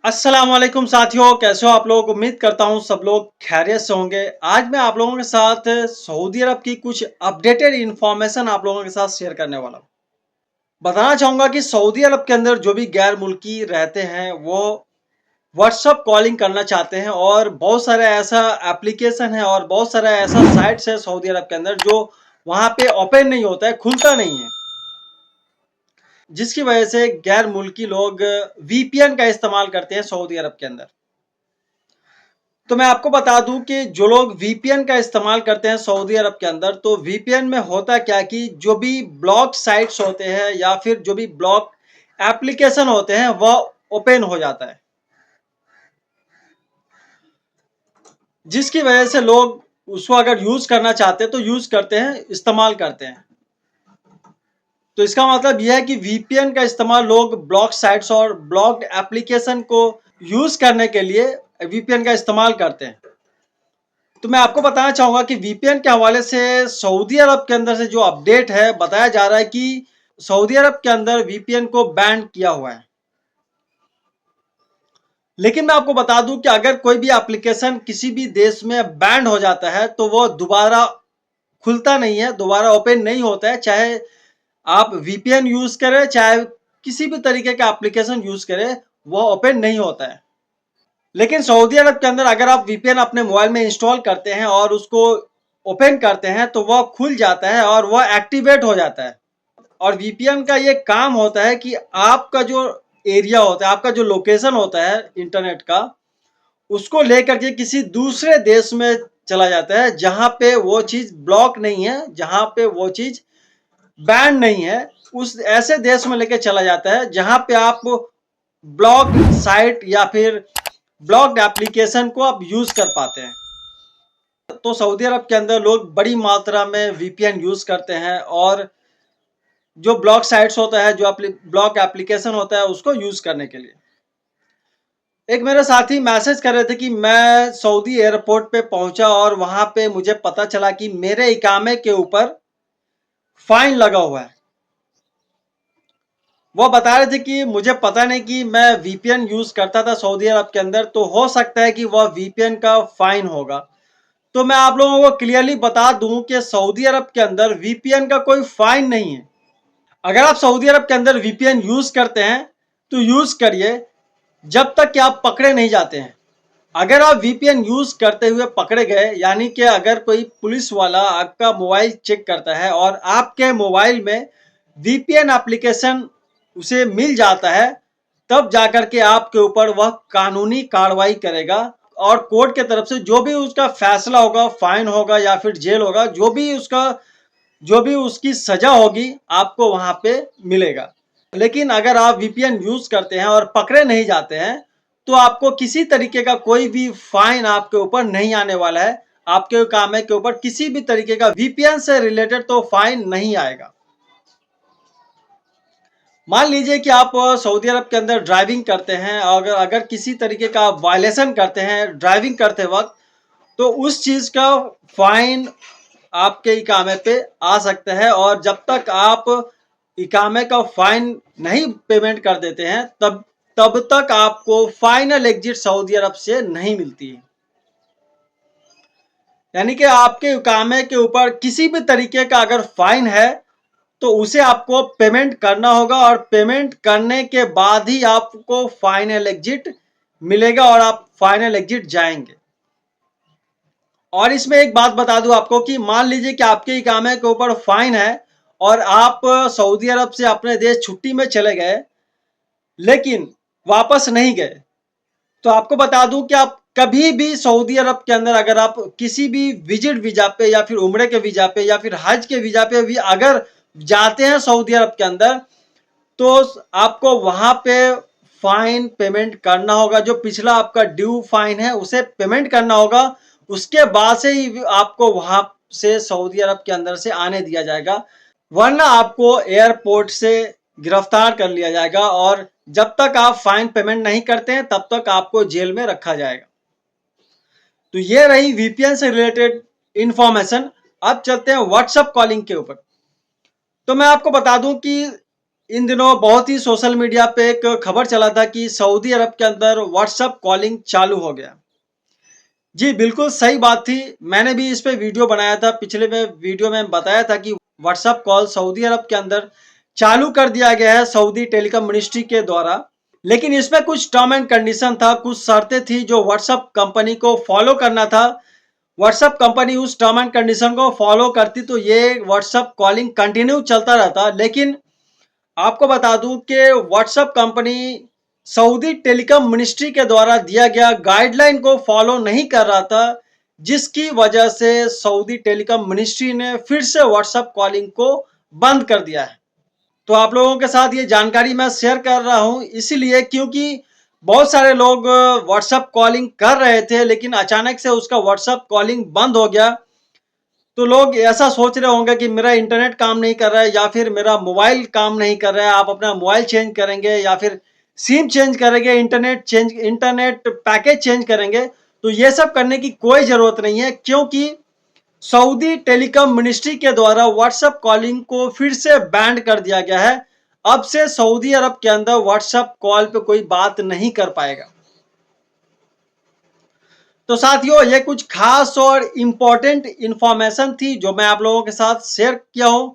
अस्सलाम वालेकुम साथियों, कैसे हो आप लोग। उम्मीद करता हूँ सब लोग खैरियत से होंगे। आज मैं आप लोगों के साथ सऊदी अरब की कुछ अपडेटेड इन्फॉर्मेशन आप लोगों के साथ शेयर करने वाला हूँ। बताना चाहूँगा कि सऊदी अरब के अंदर जो भी गैर मुल्की रहते हैं वो व्हाट्सअप कॉलिंग करना चाहते हैं और बहुत सारा ऐसा एप्लीकेशन है और बहुत सारा ऐसा साइट्स है सऊदी अरब के अंदर जो वहाँ पे ओपन नहीं होता है, खुलता नहीं है, जिसकी वजह से गैर मुल्की लोग वीपीएन का इस्तेमाल करते हैं सऊदी अरब के अंदर। तो मैं आपको बता दूं कि जो लोग वीपीएन का इस्तेमाल करते हैं सऊदी अरब के अंदर, तो वीपीएन में होता क्या कि जो भी ब्लॉक साइट्स होते हैं या फिर जो भी ब्लॉक एप्लीकेशन होते हैं वह ओपन हो जाता है, जिसकी वजह से लोग उसको अगर यूज करना चाहते हैं तो यूज करते हैं, इस्तेमाल करते हैं। तो इसका मतलब यह है कि वीपीएन का इस्तेमाल लोग ब्लॉक साइट्स और ब्लॉक्ड एप्लीकेशन को यूज करने के लिए वीपीएन का इस्तेमाल करते हैं। तो मैं आपको बताना चाहूंगा कि वीपीएन के हवाले से सऊदी अरब के अंदर से जो अपडेट है, बताया जा रहा है कि सऊदी अरब के अंदर वीपीएन को बैन किया हुआ है। लेकिन मैं आपको बता दूं कि अगर कोई भी एप्लीकेशन किसी भी देश में बैन हो जाता है तो वो दोबारा खुलता नहीं है, दोबारा ओपन नहीं होता है। चाहे आप वीपीएन यूज करें, चाहे किसी भी तरीके का एप्लीकेशन यूज करें, वो ओपन नहीं होता है। लेकिन सऊदी अरब के अंदर अगर आप वीपीएन अपने मोबाइल में इंस्टॉल करते हैं और उसको ओपन करते हैं तो वह खुल जाता है और वह एक्टिवेट हो जाता है। और वीपीएन का ये काम होता है कि आपका जो एरिया होता है, आपका जो लोकेशन होता है इंटरनेट का, उसको लेकर के किसी दूसरे देश में चला जाता है जहां पे वो चीज ब्लॉक नहीं है, जहां पे वो चीज बैन नहीं है। उस ऐसे देश में लेके चला जाता है जहां पे आप ब्लॉक साइट या फिर ब्लॉक्ड एप्लीकेशन को आप यूज कर पाते हैं। तो सऊदी अरब के अंदर लोग बड़ी मात्रा में वीपीएन यूज करते हैं और जो ब्लॉक साइट्स होता है, जो ब्लॉक एप्लीकेशन होता है, उसको यूज करने के लिए। एक मेरे साथी मैसेज कर रहे थे कि मैं सऊदी एयरपोर्ट पे पहुंचा और वहां पे मुझे पता चला कि मेरे इकामे के ऊपर फाइन लगा हुआ है। वो बता रहे थे कि मुझे पता नहीं कि मैं वीपीएन यूज करता था सऊदी अरब के अंदर, तो हो सकता है कि वह वीपीएन का फाइन होगा। तो मैं आप लोगों को क्लियरली बता दूं कि सऊदी अरब के अंदर वीपीएन का कोई फाइन नहीं है। अगर आप सऊदी अरब के अंदर वीपीएन यूज करते हैं तो यूज करिए, जब तक कि आप पकड़े नहीं जाते हैं। अगर आप वीपीएन यूज करते हुए पकड़े गए, यानी कि अगर कोई पुलिस वाला आपका मोबाइल चेक करता है और आपके मोबाइल में वीपीएन एप्लीकेशन उसे मिल जाता है, तब जाकर के आपके ऊपर वह कानूनी कार्रवाई करेगा और कोर्ट के तरफ से जो भी उसका फैसला होगा, फाइन होगा या फिर जेल होगा, जो भी उसकी सजा होगी, आपको वहां पे मिलेगा। लेकिन अगर आप वीपीएन यूज करते हैं और पकड़े नहीं जाते हैं तो आपको किसी तरीके का कोई भी फाइन आपके ऊपर नहीं आने वाला है। आपके काम के ऊपर किसी भी तरीके का वीपीएन से रिलेटेड तो फाइन नहीं आएगा। मान लीजिए कि आप सऊदी अरब के अंदर ड्राइविंग करते हैं और अगर किसी तरीके का वायलेशन करते हैं ड्राइविंग करते वक्त, तो उस चीज का फाइन आपके इकामे पे आ सकता है। और जब तक आप इकामे का फाइन नहीं पेमेंट कर देते हैं, तब तब तक आपको फाइनल एग्जिट सऊदी अरब से नहीं मिलती है। यानी कि आपके इकामे के ऊपर किसी भी तरीके का अगर फाइन है तो उसे आपको पेमेंट करना होगा और पेमेंट करने के बाद ही आपको फाइनल एग्जिट मिलेगा और आप फाइनल एग्जिट जाएंगे। और इसमें एक बात बता दूं आपको कि मान लीजिए कि आपके इकामे के ऊपर फाइन है और आप सऊदी अरब से अपने देश छुट्टी में चले गए लेकिन वापस नहीं गए, तो आपको बता दूं कि आप कभी भी सऊदी अरब के अंदर अगर आप किसी भी विजिट वीजा पे या फिर उम्रे के वीजा पे या फिर हज के वीजा पे भी अगर जाते हैं सऊदी अरब के अंदर, तो आपको वहां पे फाइन पेमेंट करना होगा। जो पिछला आपका ड्यू फाइन है उसे पेमेंट करना होगा। उसके बाद से ही आपको वहां से सऊदी अरब के अंदर से आने दिया जाएगा, वरना आपको एयरपोर्ट से गिरफ्तार कर लिया जाएगा और जब तक आप फाइन पेमेंट नहीं करते हैं तब तक आपको जेल में रखा जाएगा। तो ये रही वीपीएन से रिलेटेड इंफॉर्मेशन। अब चलते हैं व्हाट्सएप कॉलिंग के ऊपर। तो मैं आपको बता दूं कि इन दिनों बहुत ही सोशल मीडिया पे एक खबर चला था कि सऊदी अरब के अंदर व्हाट्सएप कॉलिंग चालू हो गया। जी, बिल्कुल सही बात थी। मैंने भी इस पे वीडियो बनाया था। पिछले में वीडियो में बताया था कि व्हाट्सएप कॉल सऊदी अरब के अंदर चालू कर दिया गया है सऊदी टेलीकॉम मिनिस्ट्री के द्वारा। लेकिन इसमें कुछ टर्म एंड कंडीशन था, कुछ शर्तें थी जो व्हाट्सएप कंपनी को फॉलो करना था। व्हाट्सएप कंपनी उस टर्म एंड कंडीशन को फॉलो करती तो ये व्हाट्सएप कॉलिंग कंटिन्यू चलता रहता। लेकिन आपको बता दूं कि WhatsApp company Saudi telecom ministry के द्वारा दिया गया गाइडलाइन को फॉलो नहीं कर रहा था, जिसकी वजह से सऊदी टेलीकॉम मिनिस्ट्री ने फिर से व्हाट्सएप कॉलिंग को बंद कर दिया है। तो आप लोगों के साथ ये जानकारी मैं शेयर कर रहा हूं इसीलिए क्योंकि बहुत सारे लोग व्हाट्सएप कॉलिंग कर रहे थे, लेकिन अचानक से उसका व्हाट्सएप कॉलिंग बंद हो गया। तो लोग ऐसा सोच रहे होंगे कि मेरा इंटरनेट काम नहीं कर रहा है या फिर मेरा मोबाइल काम नहीं कर रहा है। आप अपना मोबाइल चेंज करेंगे या फिर सिम चेंज करेंगे, इंटरनेट पैकेज चेंज करेंगे, तो ये सब करने की कोई जरूरत नहीं है, क्योंकि सऊदी टेलीकॉम मिनिस्ट्री के द्वारा व्हाट्सएप कॉलिंग को फिर से बैंड कर दिया गया है। अब से सऊदी अरब के अंदर व्हाट्सएप कॉल पे कोई बात नहीं कर पाएगा। तो साथियों, ये कुछ खास और इम्पोर्टेंट इंफॉर्मेशन थी जो मैं आप लोगों के साथ शेयर किया हूं।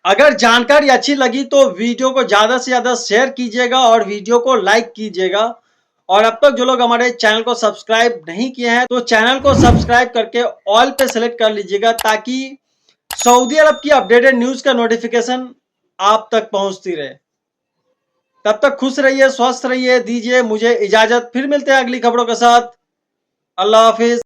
अगर जानकारी अच्छी लगी तो वीडियो को ज्यादा से ज्यादा शेयर कीजिएगा और वीडियो को लाइक कीजिएगा। और अब तक जो लोग हमारे चैनल को सब्सक्राइब नहीं किए हैं तो चैनल को सब्सक्राइब करके ऑल पे सेलेक्ट कर लीजिएगा, ताकि सऊदी अरब की अपडेटेड न्यूज का नोटिफिकेशन आप तक पहुंचती रहे। तब तक खुश रहिए, स्वस्थ रहिए। दीजिए मुझे इजाजत, फिर मिलते हैं अगली खबरों के साथ। अल्लाह हाफिज।